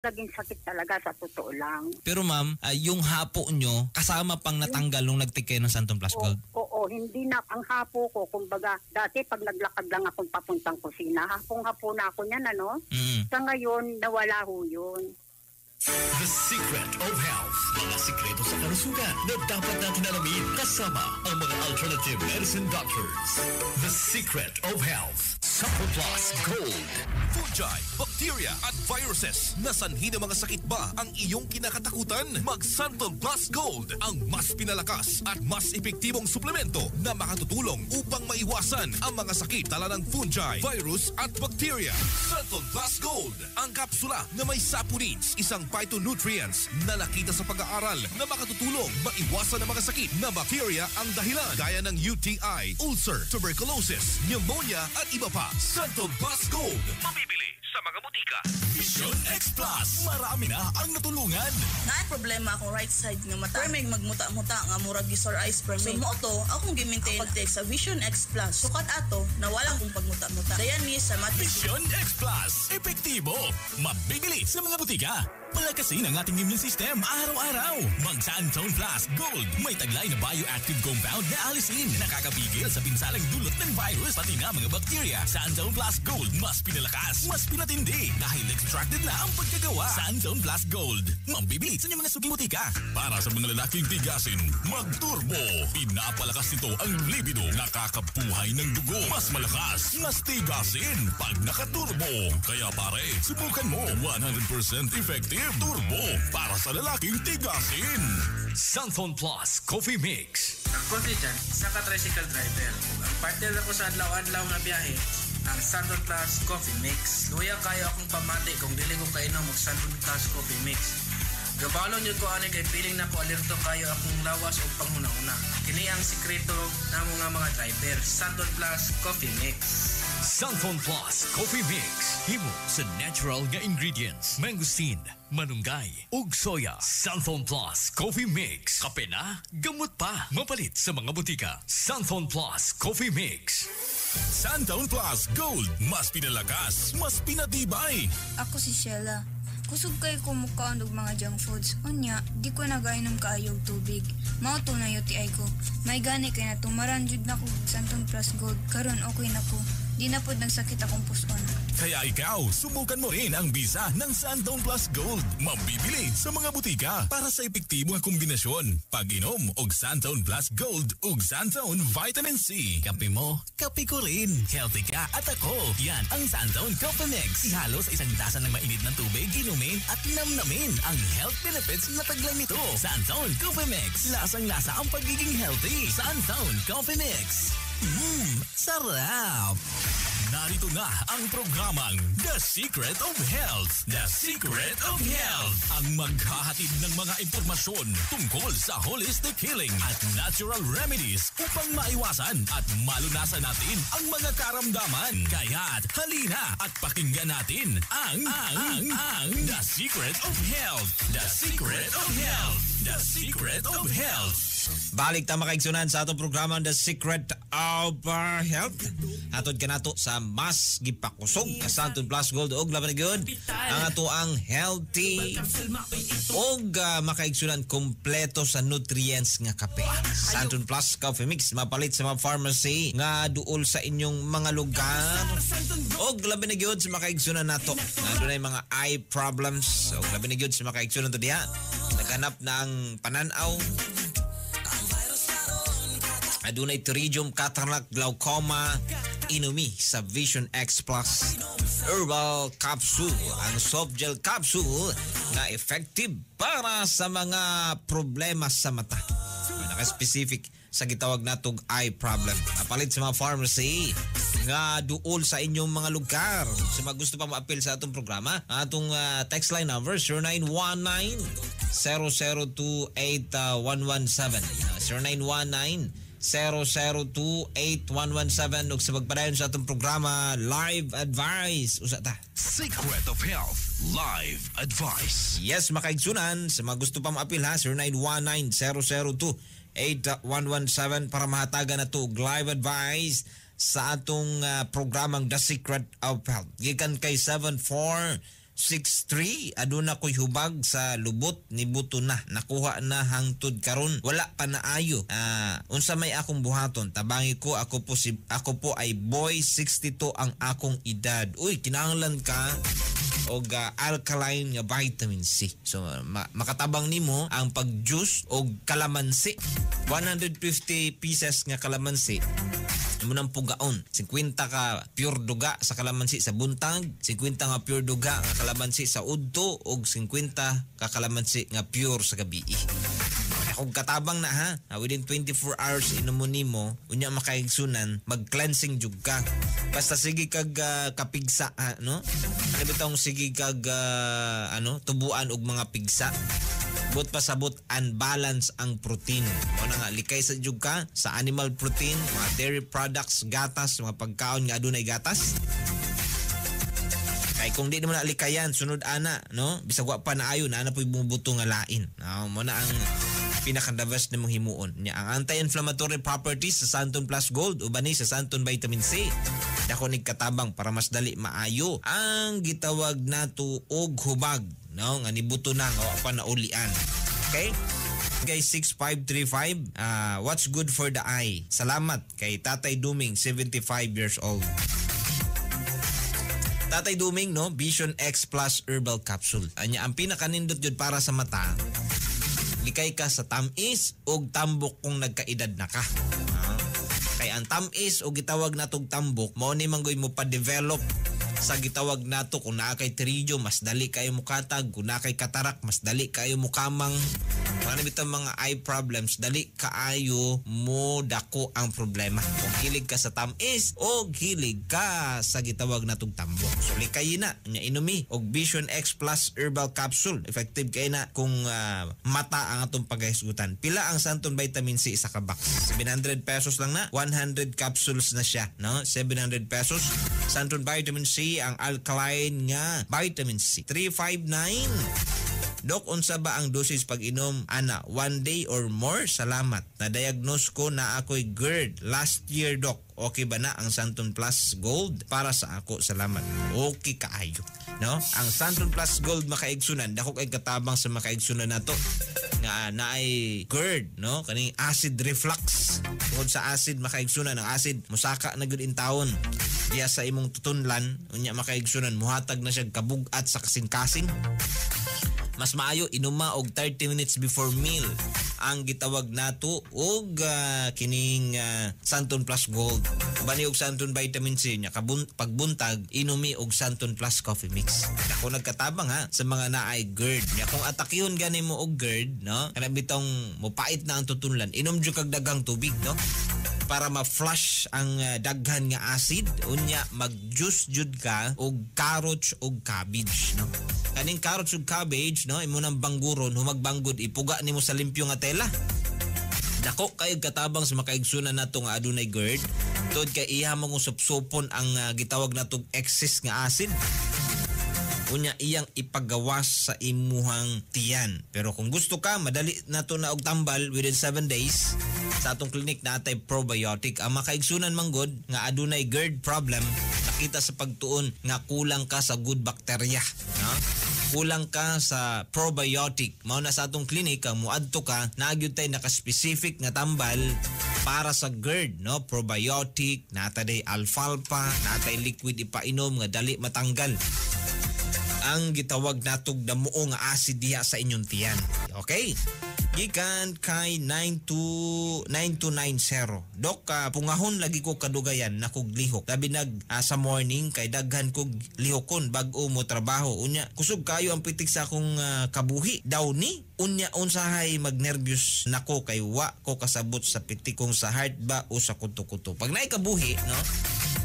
naging sakit talaga sa totoo lang. Pero ma'am, yung hapo nyo, kasama pang natanggal nung nagtikay ng Santon Plus Gold? Oo, hindi na. Ang hapo ko, kumbaga, dati pag naglakad lang akong papuntang kusina, hapong-hapo na ako niyan, ano? Sa ngayon, nawala ho yun. The Secret of Health. Mga sikreto sa kalusugan na dapat natin alamin kasama ang mga alternative medicine doctors. The Secret of Health. Santon Plus Gold. Fungi, bacteria at viruses. Nasanhi ng mga sakit ba ang iyong kinakatakutan? Mag Santon Plus Gold, ang mas pinalakas at mas epektibong suplemento na makatutulong upang maiwasan ang mga sakit tala ng fungi, virus at bacteria. Santon Plus Gold, ang kapsula na may saponins, isang phytonutrients na nakita sa pag-aaral na makatutulong maiwasan ang mga sakit na bacteria ang dahilan gaya ng UTI, ulcer, tuberculosis, pneumonia at iba pa. Santon Plus Gold, mabibili sa mga butika. Vision X Plus, marami na ang natulungan. Naay problema akong right side ng mata. Pero may magmuta-muta nga murag sore eyes from me. So mo to, akong gimintain ang pag-take sa Vision X Plus. Sukat ato na walang kong pagmuta-muta. Dayan ni sa matik. Vision X Plus, epektibo, mabibili sa mga butika. Palakasin ang ating immune system araw-araw. Mag Santon Plus Gold, may taglay na bioactive compound na alisin. Nakakapigil sa pinsalang dulot ng virus pati na mga bakterya. Santon Plus Gold, mas pinalakas, mas pinatindi. Dahil extracted na ang pagkagawa. Santon Plus Gold, mabibili sa mga suking butika. Para sa mga lalaking tigasin, mag-turbo. Pinapalakas nito ang libido. Nakakabuhay ng dugo. Mas malakas, mas tigasin pag nakaturbo. Kaya pare, subukan mo 100% effective turbo para sa lalaking tigasin. Santon Plus Coffee Mix. Ako si Jan, isa ka tricycle driver. Ang partner ako sa adlaw-adlaw na biyahe, ang Santon Plus Coffee Mix. Luya kayo akong pamati kung dili ko kainom mag Santon Plus Coffee Mix. Gabalon nyo ko ani kay piling na ko alerto kayo akong lawas o panghuna-una. Kini ang sikreto na mga driver. Santon Plus Coffee Mix. Santon Plus Coffee Mix. Himo sa natural nga ingredients. Mangosteen, manunggay, ug soya. Santon Plus Coffee Mix. Kape na, gamot pa. Mapalit sa mga butika. Santon Plus Coffee Mix. Santon Plus Gold. Mas pinalakas, mas pinatibay. Ako si Sheila. Kusog kay kumukaon og mga junk foods. Unya, di ko nagainom kaayo og tubig. Mao to na UTI ko. May gani kay natumaran jud na ko Santon Plus Gold. Karon okay na ko. Di na pod nagsakit akong puson. Kaya ikaw, subukan mo rin ang bisa ng Santon Plus Gold. Mabibili sa mga butika para sa epektibong kombinasyon. Pag-inom og Santon Plus Gold ug Santon Vitamin C. Kape mo, kape ko rin. Healthy ka at ako. Yan ang Santon Coffee Mix. Ihalo sa isang tasa ng mainit na tubig, inumin at namnamin ang health benefits na taglay nito. Santon Coffee Mix. Lasang-lasa ang pagiging healthy. Santon Coffee Mix. Sarap! Narito na ang programang The Secret of Health. The Secret of Health. Ang maghahatid ng mga impormasyon tungkol sa holistic healing at natural remedies upang maiwasan at malunasan natin ang mga karamdaman. Kaya't halina at pakinggan natin ang The Secret of Health. The Secret of Health. The Secret of Health. Balik ta makaigsunan sa atong programa The Secret of Health. Hatod ka nato sa mas gipakusog nga Santon Plus Gold og laban gyud ang ato ang healthy og makaigsunan kompleto sa nutrients nga kape. Santon Plus Coffee Mix mapalit sa mga pharmacy nga duol sa inyong mga lugar. Og laban gyud sa makaigsunan nato nga dunay mga eye problems. Og laban gyud sa makaigsunan to diha. Naghanap na ang pananaw. Adunay pterygium, cataract, glaucoma, inumi sa Vision X Plus Herbal Capsule, ang soft gel capsule na effective para sa mga problema sa mata. Naka-specific sa gitawag natong eye problem. Napalit sa mga pharmacy nga duol sa inyong mga lugar. So gusto pa ma-appeal sa atong programa, atong text line number 0919-002-8117 0919-002-8117 ug sa pagpadayon sa atong programa Live Advice usa ta Secret of Health Live Advice. Yes, makaigsunan sa mga gusto pa ma-appeal ha 0919-002-8117 para mahatagan na to live advice sa atong programang The Secret of Health. Gikan kay 74 6'3", aduna ko'y hubag sa lubot ni buto na. Nakuha na hangtod karon, wala pa na ayo. Unsa may akong buhaton? Tabangi ko, ako po ay boy, 62 ang akong edad. Uy, kinahanglan ka og alkaline nga vitamin C. So makatabang nimo ang pag-juice og kalamansi. 150 pieces nga kalamansi mo nang pugaon. 50 ka pure duga sa kalamansi sa buntag, 50 nga pure duga nga kalamansi sa udto, og 50 ka kalamansi nga pure sa gabi. Kung katabang na ha, within 24 hours inom mo nimo, unya makaigsunan, mag-cleansing jug ka. Basta sige kag kapigsa, no? Ano bitong sige kag tubuan og mga pigsa. But pasabot unbalance ang protein. O na nga, likay sa jug ka sa animal protein, mga dairy products, gatas, mga pagkaon nga adunay gatas. Kay kung di naman alikayan, sunod ana, no? Bisag wa pa na ayo na po'y bumubuto nga lain. Mo na ang pinaka-the-best na mong himuon. Ang anti-inflammatory properties sa Santon Plus Gold uban ni sa Santon Vitamin C. Dako nig katabang para mas dali maayo ang gitawag nato og hubag, no? Nga nibuto na nga wa pa na ulian. Okay? Guys, 6535, what's good for the eye? Salamat kay Tatay Duming, 75 years old. Tatay Duming, no? Vision X Plus Herbal Capsule. Anya ang pinakanindot jud para sa mata. Likay ka sa tamis o tambok kung nagkaedad na ka. Kaya ang tamis o gitawag natong tambok, mao ni manggoy mo pa-develop sa gitawag nato kung naa kay tridyo, mas dali kayo mukatag. Kung naa kay katarak, mas dali kayo mukamang. Ano bitang mga eye problems, dali kaayo mo dako ang problema. Kung hilig ka sa tamis o hilig ka sa gitawag natong tambok. So likay na, nya inumi og Vision X Plus Herbal Capsule. Effective kay na kung mata ang atong paghisgutan. Pila ang Santon Vitamin C isa ka box? 700 pesos lang na. 100 capsules na siya, no? 700 pesos. Santon Vitamin C, ang alkaline nga vitamin C. 359. Dok, unsa ba ang dosage pag inom? Ana, 1 day or more? Salamat. Na-diagnose ko na ako'y GERD last year, Dok. Okay ba na ang Santon Plus Gold para sa ako? Salamat. Okay kaayo. No? Ang Santon Plus Gold makaigsunan. Dako kay katabang sa makaigsunan nato nga naay GERD, no? Kaning acid reflux. Tungod sa acid makaigsunan, ang acid musaka na gud in taon. Diya sa imong tutunlan, unya makaigsunan, muhatag na siya kabugat sa kasing-kasing. Mas maayo inuma og 30 minutes before meal ang gitawag nato og kining Santon Plus Gold. Bani og Santon Vitamin C nya pagbuntag inumi og Santon Plus Coffee Mix. Ako nagkatabang ha sa mga naay GERD. Nya kung atakihon gani mo og GERD, no? Kana bitong mopait na ang tutunlan, inom jud kag daghang tubig, no? Para ma-flush ang daghan nga acid, unya mag-juice jud ka og carrots og cabbage, no? Kaning carrots ug cabbage, no, imo nang bangguron, humagbanggod, ipuga nimo sa limpyo nga tela. Dako kay katabang sa makaigsunan nato nga adunay GERD, tod kay iya mo supsupon ang gitawag natong excess nga acid. Unya iyang ipagawas sa imuhang tiyan. Pero kung gusto ka, madali nato na og tambal within 7 days. Sa atong clinic natay probiotic. Ang makaigsunan manggod nga adunay GERD problem, nakita sa pagtuon nga kulang ka sa good bacteria, no? Kulang ka sa probiotic. Mao na sa atong clinic ang muadto ka, nagyud tay naka-specific nga tambal para sa GERD, no? Probiotic, natay alfalfa, natay liquid ipainom nga dali matanggal ang gitawag natog damuo nga acid diha sa inyong tiyan. Okay? Gikan kay 9290. Dok, pungahon lagi ko kadugayan na kog lihok. Labi sa morning kay daghan kog lihokon bag-o mo trabaho. Unya, kusog kayo ang pitik sa akong kabuhi. Daw ni, unya unsahay magnervyos nako kay wa ko kasabot sa pitikong sa heart ba o sa kuto-kuto. Pag naay kabuhi, no?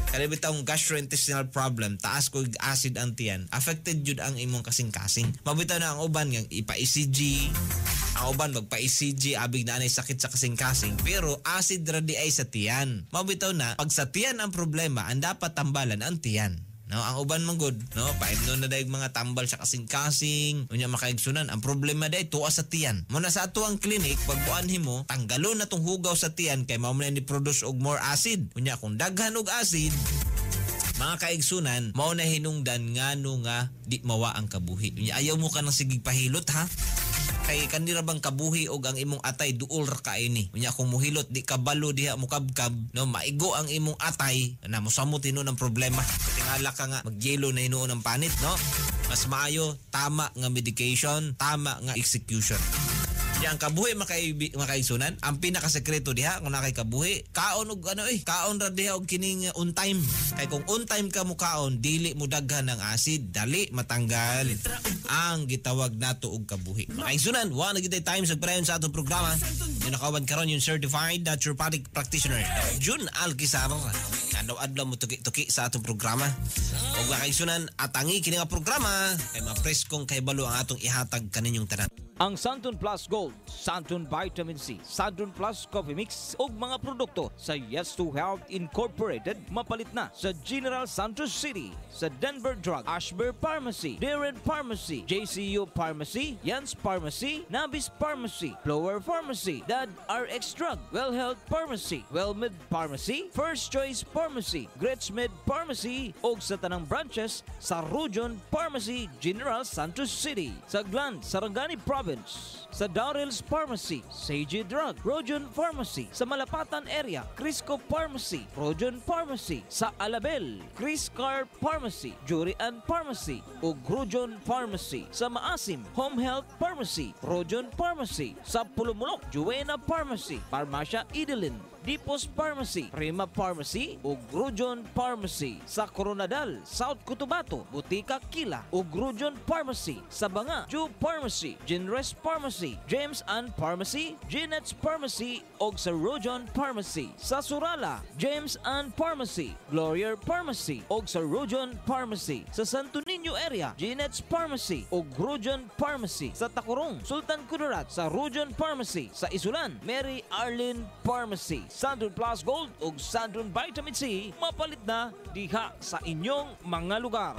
Kalibitang gastrointestinal problem, taas ko acid ang tiyan, affected jud ang imong kasing-kasing. Mabitaw na ang uban nga ipa-ECG, ang uban magpa-ECG, abig na anay sakit sa kasing-kasing, pero acid radi ay sa tiyan. Mabitaw na, pag sa tiyan ang problema, ang dapat tambalan ang tiyan. No, ang uban man good, no, paimno na dayeg mga tambal sa kasing-kasing, unya makaigsunan. Ang problema day tuwa sa tiyan. Muna sa ato ang clinic, pagbuan himo, tanggalon na tong hugaw sa tiyan kay mao man ni produce og more acid. Unya kung daghan og acid, Mga kaigsunan, mao na hinungdan ngano nga di mawa ang kabuhi. Ayaw mo ka nang sigig pahilot ha? Kay kanira bang kabuhi og ang imong atay duol ra ka ini. Unya kung muhilot di kabalo diha mo kabkab, no, maigo ang imong atay na mosamot hinuon ang problema. Tingala ka nga magyelo na hinuon ang panit, no? Mas maayo tama nga medication, tama nga execution. Yang kabuhi makaigsunan, ang pinakasekreto diha kung nakay kabuhi, kaon og kaon ra diha og kining on time. Kay kung on time ka mo kaon, dili mo daghan ng acid, dali matanggal ang gitawag nato og kabuhi. Makaigsunan, wa na gitay time sa prayon sa atong programa. Yung nakawad karon yung certified naturopathic practitioner Jun Alquizar. Adlaw mo tuki sa atong programa. Og makaigsunan, atangi kini nga programa kay mapreskong kay balo ang atong ihatag kaninyong tanan. Ang Santon Plus Gold, Santon Vitamin C, Santon Plus Coffee Mix ug mga produkto sa Yes to Health Incorporated mapalit na sa General Santos City, sa Denver Drug, Ashburn Pharmacy, Darren Pharmacy, JCU Pharmacy, Jans Pharmacy, Nabis Pharmacy, Flower Pharmacy, Dad RX Drug, Well Health Pharmacy, Wellmed Pharmacy, First Choice Pharmacy, Gretzmed Pharmacy ug sa tanang branches sa Rujon Pharmacy, General Santos City, sa Gland, Sarangani Province, sa Darrell's Pharmacy, Sage Drug, Rojon Pharmacy, sa Malapatan Area, Crisco Pharmacy, Rojon Pharmacy, sa Alabel, Chris Carr Pharmacy, Jurian Pharmacy, ug Rojon Pharmacy, sa Maasim, Home Health Pharmacy, Rojon Pharmacy, sa Pulumulok, Juena Pharmacy, Parmasya Idelin, Dipos Pharmacy, Prima Pharmacy ug Grujon Pharmacy, sa Coronadal, South Cotabato, Butika Kila ug Grujon Pharmacy, sa Banga, Ju Pharmacy, Genres Pharmacy, James Ann Pharmacy, Jeanette's Pharmacy ug sa Rojon Pharmacy, sa Surala, James Ann Pharmacy, Gloria Pharmacy ug sa Rojon Pharmacy, sa Santo Niño area, Jeanette's Pharmacy ug Rojon Pharmacy, sa Takurong, Sultan Kudarat, sa Rojon Pharmacy, sa Isulan, Mary Arlene Pharmacy. Santon Plus Gold ug Santon Vitamin C mapalit na diha sa inyong mga lugar.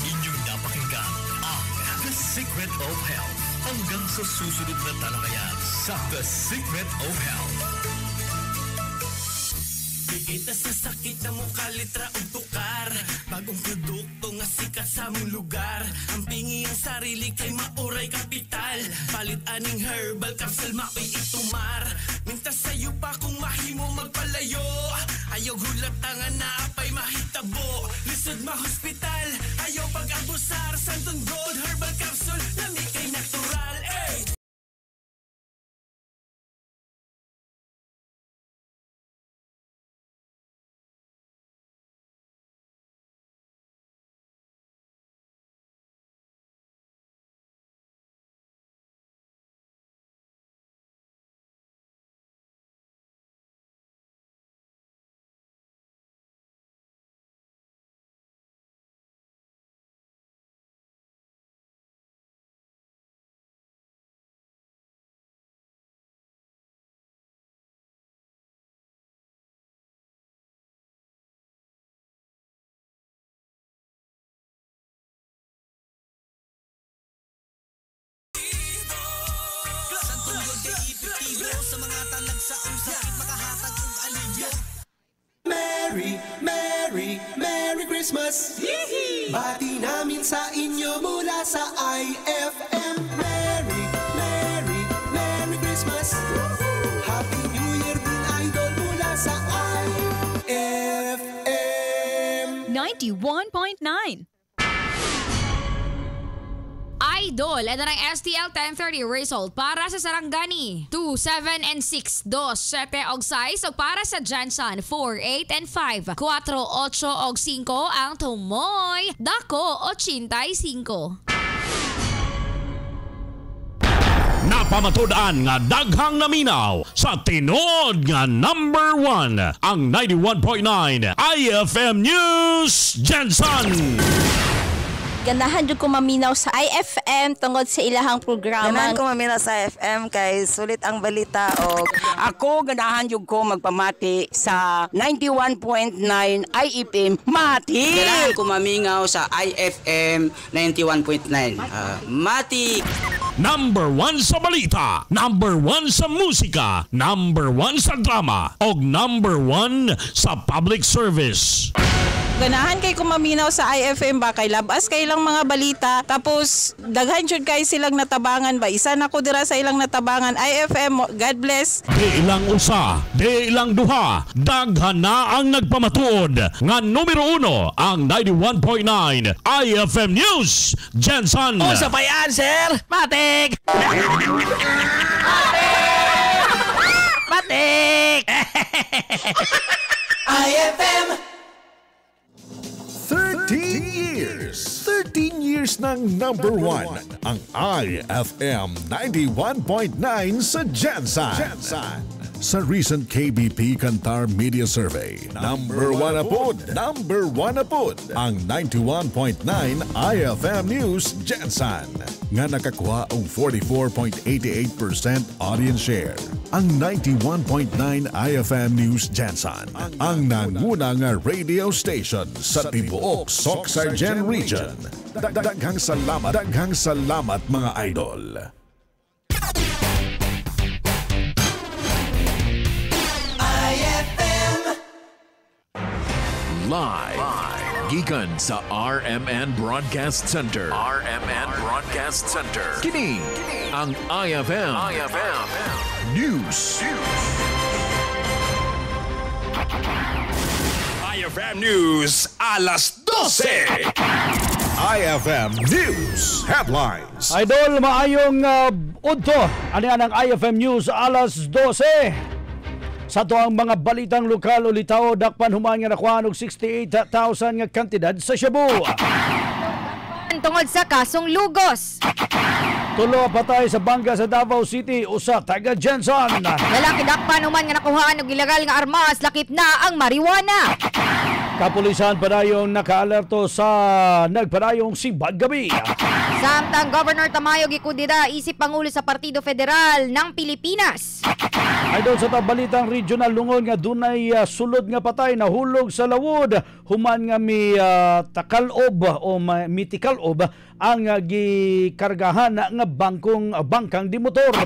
Inyong napakinggan ang The Secret of Health. Hanggang sa susunod na talakayan sa The Secret of Health. Kita sa sakit na mukha, litra o tukar. Bagong produkto nga sikat sa mong lugar. Ang pingi ang sarili kay mauray kapital. Palit aning herbal capsule maoy itumar. Minta sa'yo pa kung mahimo magpalayo. Ayaw hulat tangan na apay mahitabo. Lisod ma-hospital, ayaw pag-abusar. Santon Gold Herbal Capsule na may kay natural. Sa mga talagsaong sakit makahatag ng alivyo. Merry, Merry, Merry Christmas! Yee-hee! Bati namin sa inyo mula sa IFM. Merry, Merry, Merry Christmas! Woo-hoo! Happy New Year din, Idol, mula sa IFM 91.9. Idol, ito ng STL 1030 result para sa Sarangani 2, 7 and 6, 2, 7 og 6 o para sa Jansan 4, 8 and 5, 4, 8 og 5 ang tumoy dako 85. Napamatud-an nga daghang naminaw sa tinod nga number 1 ang 91.9 IFM News Jansan. Ganahan jud ko maminaw sa IFM tungod sa ilahang programa. Ganahan ko maminaw sa IFM kay sulit ang balita og ako ganahan jud ko magpamati sa 91.9 IFM Mati. Ganahan ko mamingaw sa IFM 91.9 Mati. Number 1 sa balita, number 1 sa musika, number 1 sa drama, o number 1 sa public service. Ganahan kay kumaminaw sa IFM ba kay labas kay ilang mga balita tapos daghan jud kay silang natabangan ba isa na ko dira sa ilang natabangan IFM. God bless. Di ilang usa, di ilang duha, daghan na ang nagpamatuod nga numero 1 ang 91.9 IFM News Jensen. O sa bayan sir, matik. Matik. IFM 13 years ng number 1 ang IFM 91.9 sa Jensen. Sa recent KBP Kantar Media Survey, number 1 apod ang 91.9 IFM News Jensen nga nakakuha ang 44.88% audience share. Ang 91.9 IFM News Jensen ang nanguna nga radio station sa tibuok Soc-Sargen Region. Daghang salamat mga idol. Live gikan sa RMN Broadcast Center. Kini ang IFM News. IFM News alas 12. IFM News Headlines. Idol, maayong udto. Ano yan ang IFM News alas 12. Sa to ang mga balitang lokal o litaw, dakpan human nga nakuha og 68,000 nga kantidad sa Cebu. Tungod sa kasong lugos. Tulo patay sa bangga sa Davao City, usa taga Jensen. Lalaki dakpan human nga nakuhaan og ilegal nga armas, lakip na ang marijuana. Kapulisan padayong nakaalerto sa nagpadayong simbag gabi. Samtang Governor Tamayo gikudira isip Pangulo sa Partido Federal ng Pilipinas. Idol sa balitang regional lungon nga dunay sulod nga patay na hulog sa lawod human nga mi takalob o mitikalob ang gikargahan nga bangkang di motor.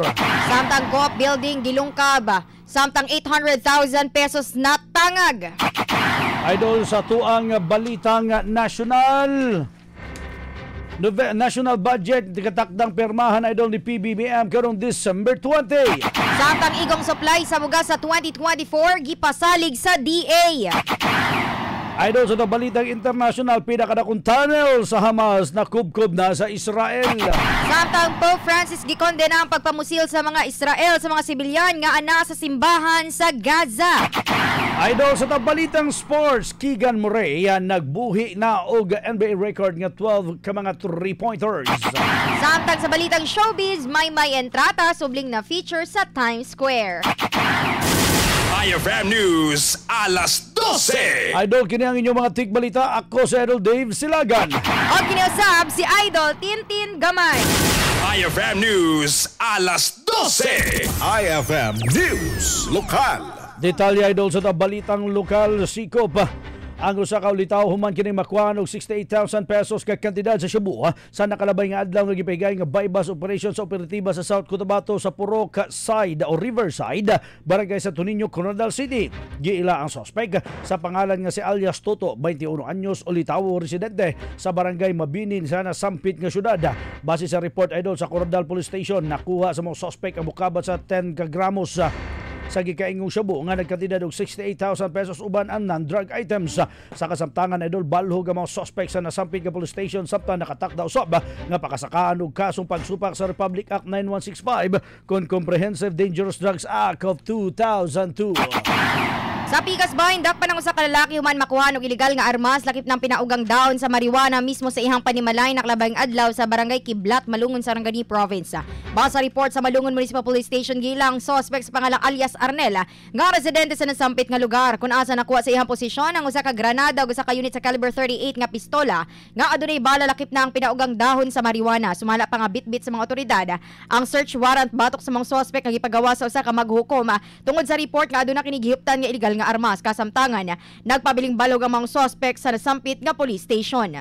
Samtang co-op building gilungkab, samtang 800,000 pesos na tangag. Idol sa tuang balitang national budget katakdang permahan idol ni PBBM karong December 20. Samtang igong supply sa bugas sa 2024 gipasalig sa DA. Idol sa balitang international, pinakadakong tunnel sa Hamas na kubkob na sa Israel. Samtang Pope Francis gikondena ang pagpamusil sa mga Israel sa mga sibilyan nga ana sa simbahan sa Gaza. Idol sa balitang sports, Keegan Murray nagbuhi na og NBA record nga 12 ka mga 3-pointers. Samtang sa balitang showbiz, may entrata subling na feature sa Times Square. IFM News alas 12. Idol, kini ang inyong mga tigbalita. Ako si Idol Dave Silagan. O kiniusab si Idol Tintin Gamay. IFM News alas 12. IFM News Lokal. Detalye idol sa balitang lokal, sikop ang usa ka ulitaw human kini makuha og 68,000 pesos ka kantidad sa Cebu sa nakalabay nga adlaw nga gipahigay nga bypass operation sa operatiba sa South Cotabato sa Purok Side o Riverside, barangay sa Tuninio, Coronadal City. Giila ang suspect sa pangalan nga si alias Toto, 21 anyos, ulitaw residente sa barangay Mabinin sa nasampit nga syudad. Base sa report idol sa Coronadal Police Station, nakuha sa mga suspect ang mukabat sa 10 gramos sa gikaingong Cebu nga nagkantidad og 68,000 pesos uban ang non-drug items. Sa kasamtangan idol, balhog ang mga suspect sa nasampit nga police station samtang nakatakda usab nga pakasakaan og kasong pagsupak sa Republic Act 9165 kon Comprehensive Dangerous Drugs Act of 2002. Sa Pikas Bahin, dakpan ang usa ka lalaki human makuha og ilegal nga armas lakip ng pinaugang daon sa marijuana mismo sa ihang panimalay naklabay adlaw sa barangay Kiblat, Malungon, Sarangani Province. Base sa report sa Malungon Municipal Police Station, gilang suspect sa pangalang alias Arnela nga residente sa nasampit nga lugar kung asa nakuha sa ihang posisyon ang usa ka granada ug usa ka unit sa caliber 38 nga pistola nga adunay bala lakip na ang pinaugang dahon sa marijuana. Sumala pa nga bitbit sa mga otoridad ang search warrant batok sa mga suspect nga gipagawa sa usa ka maghukom tungod sa report nga aduna kini gihuptan nga ilegal nga armas. Kasamtangan nagpabiling balog ang mga suspect sa nasampit nga police station.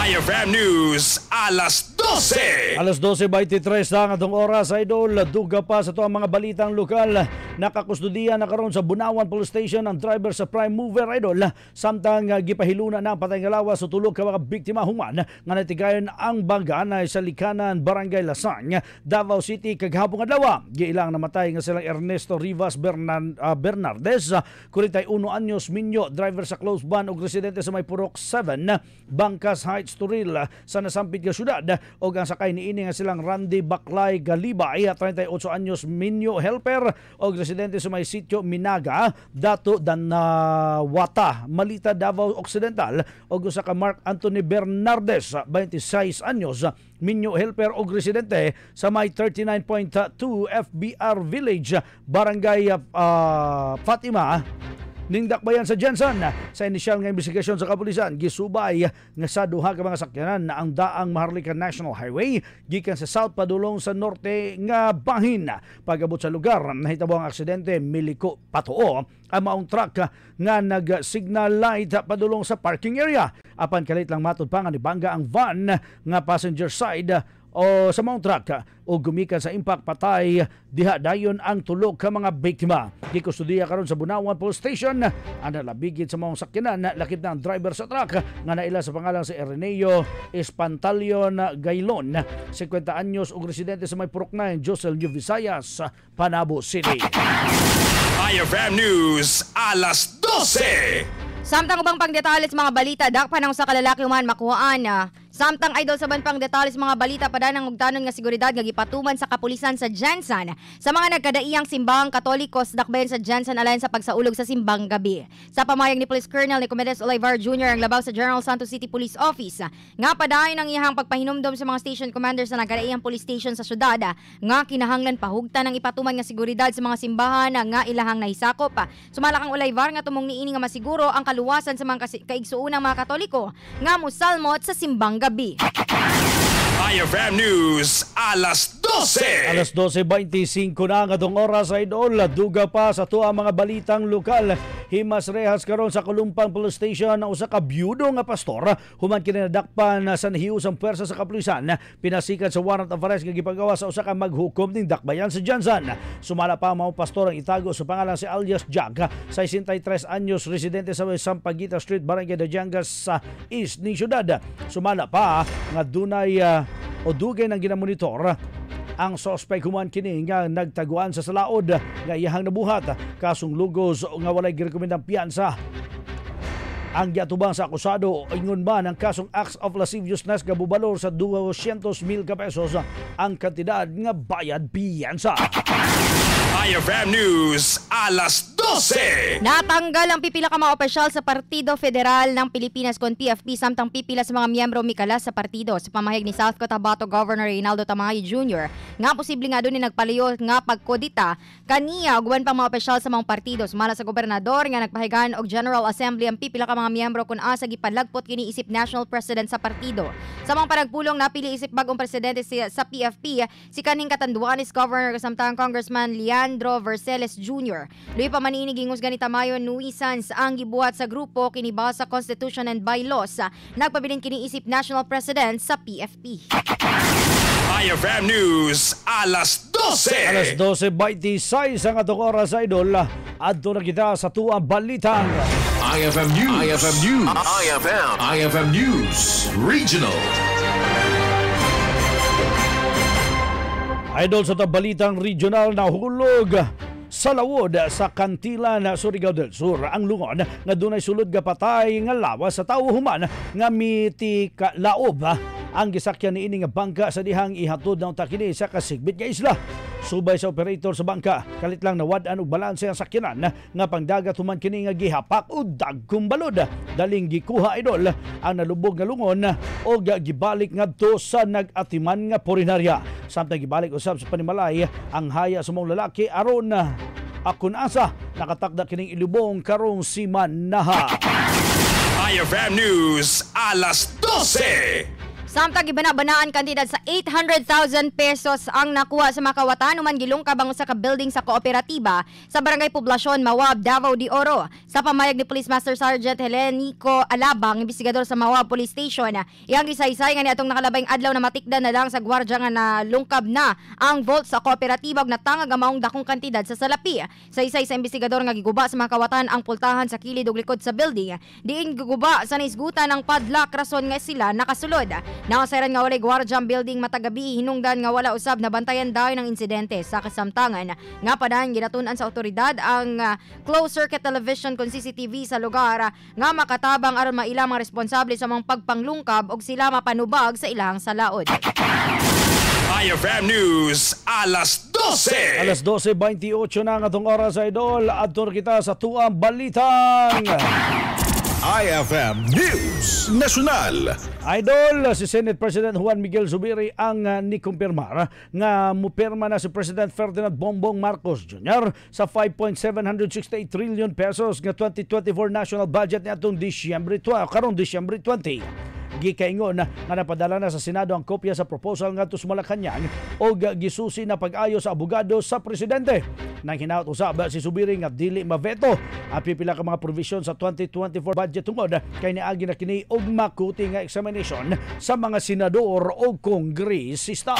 IFM News alas 12. 12! Alas 12:23 na ang atong oras, idol. Duga pa sa ito ang mga balitang lokal. Nakakustudiya na karon sa Bunawan Police Station ang driver sa prime mover, idol. Samtang gipahiluna na ang patay nga lawas sa tulog ka mga biktima human nga natigayon ang bangga na sa Likanan, Barangay Lasang, Davao City kaghapon adlaw. Giilang namatay nga silang Ernesto Rivas Bernardes, 41 anyos, minyo, driver sa close van ug residente sa may Purok 7, Bangkas Heights, Turil sa nasampit nga syudad. Og ang sakay niini nga silang Randy Baklay Galibay, 38 anyos, minyo, helper og residente sa may sitio Minaga, Dato Danawata, Malita, Davao Occidental. Og usa ka Mark Anthony Bernardes, 26 anyos, minyo, helper og residente sa may 39.2 FBR Village, Barangay Fatima, ningdakbayan sa Jensen. Sa inisyal nga investigasyon sa kapulisan, gisubay nga sa duha ka mga sakyanan na ang daang Maharlika National Highway gikan sa south padulong sa norte nga bahin. Pag-abot sa lugar, nahitabo ang aksidente, miliko patuo ang maong truck nga nag-signal light padulong sa parking area. Apan kalit lang matud pa nga nibangga ang van nga passenger side o sa maong truck o gumikan sa impact, patay diha dayon ang tulog ka mga biktima. Gikustudiya karon sa Bunawan Police Station ang nalabigit sa maong sakyanan. Lakip na ang driver sa truck nga naila sa pangalan si Erneo Espantalion Gailon, 50 anyos ug residente sa may Purok 9, Josel New Visayas, Panabo City. IFM News, alas 12! Samtang ubang pangdetalye sa mga balita, dakpan ang sa kalalaki human makuhaan. Samtang idol sa pang detalye sa mga balita, padanang ugtanon nga seguridad nga gipatuman sa kapulisan sa Jensen sa mga nagkadaiyang simbahang Katolikos dakbayan sa Jensen alayon sa pagsaulog sa simbang gabi. Sa pamayag ni Police Colonel Nicomedes Olivar Jr. ang labaw sa General Santos City Police Office nga padayon ang iyahang pagpahinumdom sa mga station commanders sa nagkadaiyang police station sa syudad nga kinahanglan pahugtan ng ipatuman nga seguridad sa mga simbahan nga ilahang nahisakop. Sumalakang Olivar nga tumong niini nga masiguro ang kaluwasan sa mga kaigsuunang mga Katoliko nga musalmot sa simbang gabi. IFM News, alas 12! Alas 12:25 na ang atong oras, idol. Duga pa sa tuwa mga balitang lokal. Himas rehas karon sa Kulumpang Police Station ang usa ka byudo nga pastor human kini nadakpan sa nahiusang puwersa sa kapulisan. Pinasikat sa warrant of arrest nga gipagawa sa usa ka maghukom ning dakbayan sa Jensen. Sumala pa ang mga pastor ang itago sa pangalan si alias Jack, 63 anyos, residente sa Sampaguita Street, Barangay Dajangas sa East ning syudad. Sumala pa nga dunay o dugay ng ginamonitor ang suspect human kini nga nagtaguan sa salaod nga iyahang nabuhat. Kasong lugos nga walay girekomendang piyansa. Ang giatubang sa akusado ingon man ang kasong acts of lasciviousness nga bubalor sa 200,000 ka pesos ang kantidad nga bayad piyansa. IFM News, alas 12! Natanggal ang pipila ka mga opisyal sa Partido Federal ng Pilipinas kon PFP samtang pipila sa mga miyembro mikalas sa partido. Sa pamahayag ni South Cotabato Governor Reynaldo Tamayo Jr. nga posible nga doon nagpalayo nga pagkodita kaniya uguban pang mga opisyal sa mga partido. Sumala sa gobernador nga nagpahigan og General Assembly ang pipila ka mga miyembro kun asa gipadlagpot kini isip National President sa partido. Sa mga panagpulong napili isip bagong presidente sa PFP si kaning Catanduanes Governor kasamtang Congressman Leandro Verceles Jr. Luy pa maninig ingos ganita Tamayo nuisans ang gibuhat sa grupo kinibasa sa Constitution and Bylaws. Nagpabilin kini isip National President sa PFP. IFM News, alas 12! Alas 12:26 ang atong oras, idol. Adto na kita sa tuwang balitang IFM News. IFM News. IFM News Regional. Idol, sa balitang regional na hulog sa lawod sa Cantilan, Surigao del Sur ang lungon nga dunay sulod nga patay nga lawas sa tawo human nga mitika laob ang gisakyan niini nga bangka sa dihang ihatod ng takini sa kasigbit nga isla. Subay sa operator sa bangka, kalit lang nawad-an og balanse ang sakyanan nga pangdagat human kini nga gihapak o dagkong balod. Daling gikuha, idol, ang nalubog nga lungon o gibalik ngadto sa nag-atiman nga purinarya. Samtang gibalik usab sa panimalay ang haya sa mga lalaki aron akon asa nakatakda kining ilubong karong si Manaha. IFM News, alas 12! Samtang gibana-banaan kantidad sa 800,000 pesos ang nakuha sa makawatan human gilungkab ang usa ka building sa kooperatiba sa Barangay Poblasyon, Mawab, Davao de Oro. Sa pamayag ni Police Master Sergeant Helenico Alabang, investigador sa Mawab Police Station, iyang gisaysay nga niadtong nakalabayng adlaw na matikdan na lang sa gwardya nga nalungkab na ang vault sa kooperatiba ug natangag ang maong dakong kantidad sa salapi. Sa isay sa investigador nga giguba sa makawatan ang pultahan sa kilid ug likod sa building, diin giguba sa naisgutan ng padlock rason nga sila nakasulod. Nakasayran nga walay gwardya ang building matagabi, hinungdan nga wala usab na bantayan dayon ng insidente. Sa kasamtangan nga padayon ginatun-an sa otoridad ang closed circuit television kon CCTV sa lugar nga makatabang aron maila mga responsable sa mga pagpanglungkab og sila mapanubag sa ilahang salaod. IFM News, alas 12. Alas 12:28 na nga itong oras, Idol. Adtor kita sa tuang balitang IFM News National. Idol, si Senate President Juan Miguel Zubiri ang nikumpirmar nga mupirma na si President Ferdinand Bongbong Marcos Jr. sa 5.768 trillion pesos nga 2024 national budget niadtong Disyembre 12 karong Disyembre 20. Gikaingon nga napadala na sa Senado ang kopya sa proposal ngadto sa Malacañang o gisusi na pag-ayo sa abogado sa presidente. Nang hinaut usab si Zubiri nga dili maveto ang pipila ka mga provision sa 2024 budget tungod kay niagi na kini og makuti nga examination sa mga senador o kongresista.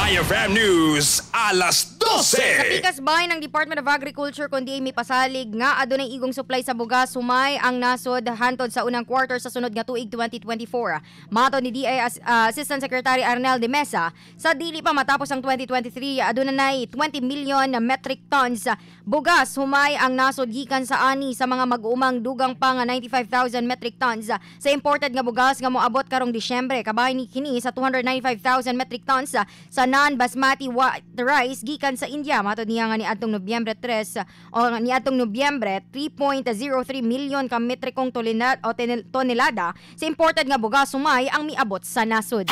IFM News, alas 12. Sa pikas bahay ng Department of Agriculture kundi may pasalig nga adunay igong supply sa bugas sumay ang nasod hantod sa unang quarter sa sunod nga tuig 2024. Mato ni DA Assistant Secretary Arnel de Mesa, sa dili pa matapos ang 2023 adunay 20 million na metric tons bugas humay ang nasod gikan sa ani sa mga mag-uumang dugang pa nga 95,000 metric tons sa imported nga bugas nga moabot karong Disyembre. Kabahin ni kini sa 295,000 metric tons sa non-basmati white rice gikan sa India. Matod niya nga niadtong Nobyembre 3 o niadtong Nobyembre 3.03 million ka metrikong tonelada sa imported nga bugas sumay ang miabot sa nasod.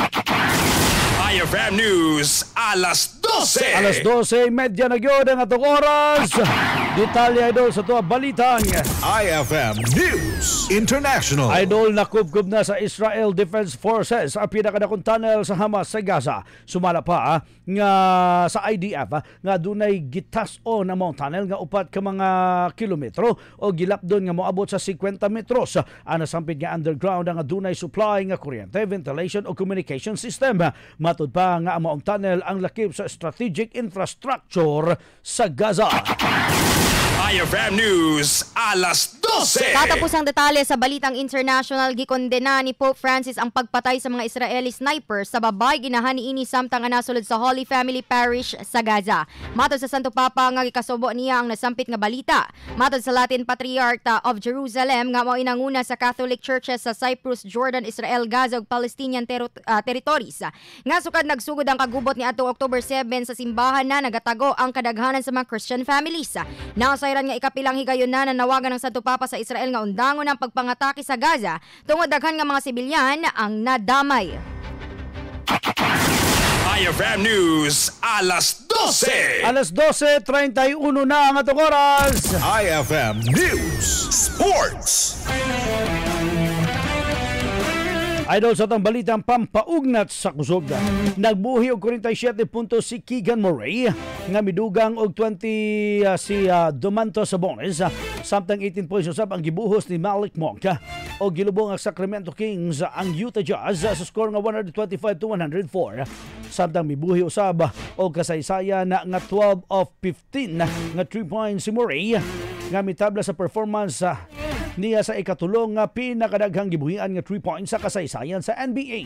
IFM News, alas 12. Alas 12:30 na gyud ang atong oras. Detalye, Idol, sa tuwa balitang IFM News International. Idol, nakubkob na sa Israel Defense Forces ang pinakadakong tunnel sa Hamas sa Gaza. Sumala pa nga sa IDF nga dunay gitas-on na mong tunnel nga upat ka mga kilometro o gilapdon nga moabot sa 50 metros. Ana sampid nga underground ang dunay supply nga kuryente, ventilation o communication system. Matud pa nga ang maong tunnel ang lakip sa strategic infrastructure sa Gaza. IFM News, alas 12. Tatapos ang detalye sa balitang international, gikondena ni Pope Francis ang pagpatay sa mga Israeli snipers sa babay ginahan niini samtang nasulod sa Holy Family Parish sa Gaza. Matod sa Santo Papa nga gikasubo niya ang nasampit nga balita. Matod sa Latin Patriarch of Jerusalem nga mao inanguna sa Catholic churches sa Cyprus, Jordan, Israel, Gaza ug Palestinian territories. Nga sukad nagsugod ang kagubot ni atong October 7 sa simbahan na nagatago ang kadaghanan sa mga Christian families. Nasayran nga ikapilang higayon na nawagan ng Santo Papa sa Israel nga undangon ang pagpangatake sa Gaza tungod daghan nga mga sibilyan ang nadamay. IFM News, alas 12. Alas 12:31 na ang atong oras. IFM News Sports. Idol, sa itong balitang pampaugnat sa kusog, nagbuhi og 47 puntos si Keegan Murray nga midugang og 20 si Domantas Sabonis, samtang 18 points usab ang gibuhos ni Malik Monk o gilubong ang Sacramento Kings ang Utah Jazz sa score nga 125-104. Samtang mibuhi usab og kasaysayan nga 12 of 15 nga 3 points si Murray nga mitabla sa performance niya sa ikatulong nga pinakadaghang gibuhian nga 3 points sa kasaysayan sa NBA.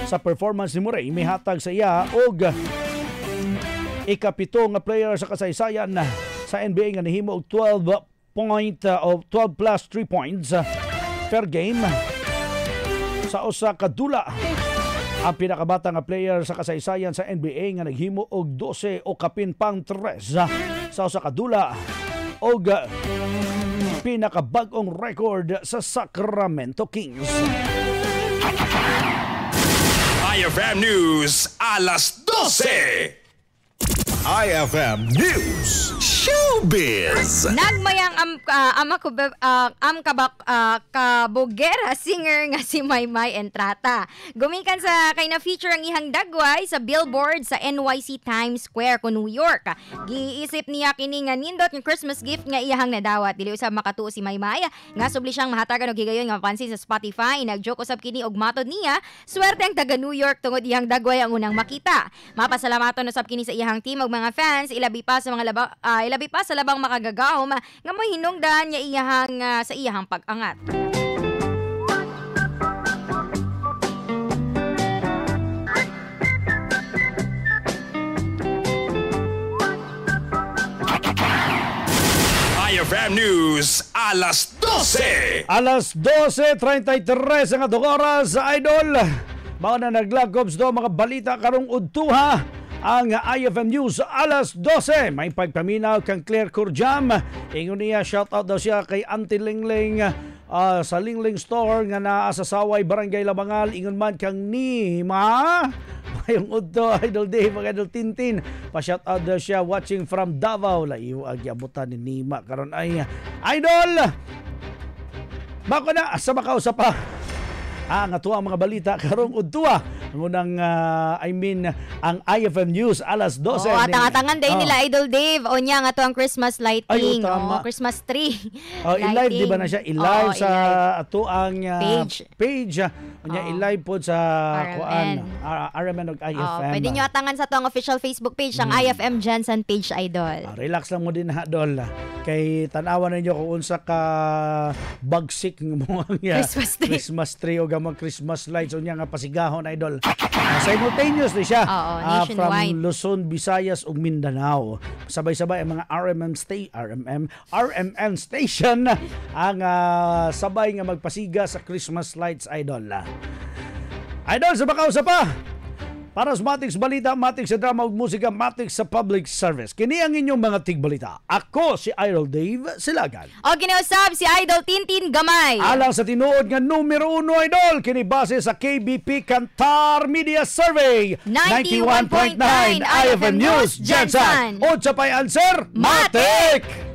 Sa performance ni Murray, may hatag sa iya og ikapito nga player sa kasaysayan sa NBA nga nahimo og 12 plus 3 points per game sa usa ka dula. Ang pinakabata nga player sa kasaysayan sa NBA nga naghimo og 12 o kapin pang 3 sa usa ka dula og pinakabag-ong record sa Sacramento Kings. IFM News, alas 12. IFM News Showbiz! Nagmayang kabugera singer nga si Maymay Entrata. Gumikan sa kay na feature ang ihang dagway sa billboard sa NYC Times Square ko New York. Giisip niya kini nga nindot ng Christmas gift nga iyahang nadawat. Dili usab makatuo si Maymay nga subli siyang mahatagan og higayon nga pansin sa Spotify. Nagjoke usab kini og matod niya, swerte ang taga New York tungod iyang dagway ang unang makita. Mapasalamaton usab kini sa iyang team og mga fans, ilabi pa sa labang makagagahom nga mo hinungdan niya iyahang sa iyahang pag-angat. IFM News, alas 12. Alas 12:33 ang atong oras, Idol. Mao na naglagobs do mga balita karong udtuha. Ang IFM News alas 12. May pagpaminaw kang Claire Curjam. Ingon niya, shoutout daw siya kay Auntie Lingling sa Lingling Store nga naa sa Saway, Barangay Labangal. Ingon man kang Nima. Mayong udto, Idol Dave, mga Idol Tintin. Pa-shoutout daw siya watching from Davao. Laiyo agyabutan ni Nima karon ay Idol. Bako na sa makausap pa. Ang atuang mga balita karong udtua. Ang unang, ang IFM News alas 12. Atang-atangan day nila, Idol Dave. O niya nga ang Christmas lighting. Christmas tree. I-live, di ba na siya? I-live sa atuang page. O niya, i-live po sa RMN o IFM. Pwede nyo atangan sa atuang official Facebook page, ang IFM Jensen page, Idol. Relax lang mo din, ha, Dol. Kay tanawan ninyo kung unsa ka bagsik mo ang Christmas tree o gamang Christmas lights o niya nga pasigahon, Idol. Simultaneously siya from Luzon, Visayas ug Mindanao. Sabay-sabay ang mga RMN station ang sabay nga magpasiga sa Christmas lights, Idol. Idol, sa makausap pa. Para sa Matik sa balita, Matik sa drama ug musika, Matik sa public service. Kini ang inyong mga tigbalita. Ako si Idol Dave Silagan. O ginausab si Idol Tintin Gamay. Alang sa tinuod nga numero 1, Idol, kini base sa KBP Kantar Media Survey 91.9 IFM News Jensen. O sa pay answer, Matik!